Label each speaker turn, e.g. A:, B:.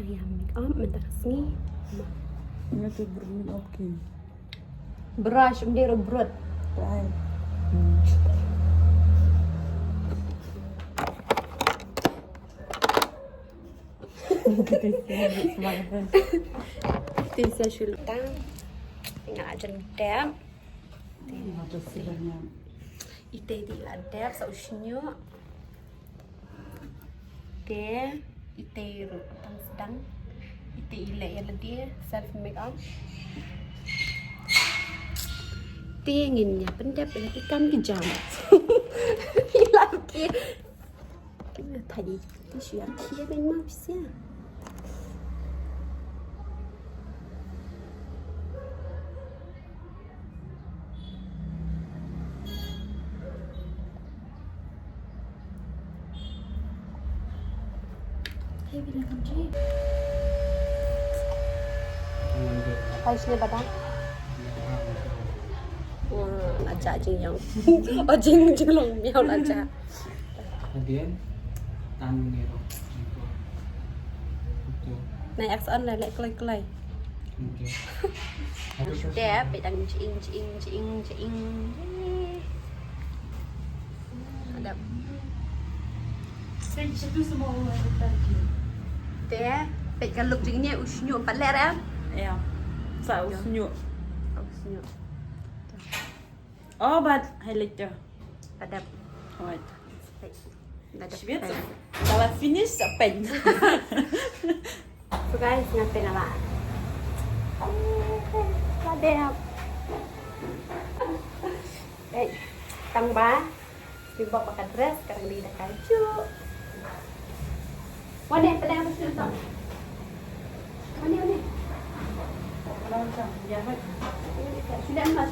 A: yang make up mentak sini.
B: Ini tuh bermin oke.
A: Brush dia berut.
B: Baik. Semangat.
A: Bisa sultan. Tinggal aja dap.
B: Ada silahnya.
A: Ite di dap sausnya. Dia ite rutang sedang. Ite ilek ya dia self make up. Tinginnya pendap ikan kejam. Hilang kia. Tadi tisu yang kia memang bisa. Hey, bilang kunci. Hai, sini badang. Aja yang ojeng jelong miau aja.
C: Kemudian tangan nero itu
A: Naik aksan lelek kelai-kelai.
C: oke
A: Dia pedang cing. Ada.
B: Saya itu semua orang tadi.
A: Dia pegang luk jingnya usnyu 4 ler ya.
B: Ya. Saus nyuk.
A: Usnyu.
B: Oh, bad highlight ya.
A: Ada.
B: Right.
A: Ada.
B: Schwitz. Kalau finish pen.
A: So guys, ngapain ala? Ada. Tang ba. Dibawa pakai dress, sekarang dia dah kaju. Mana pedang apa sih tu? Mana?
B: Kalau macam ya,
A: Sudah emas.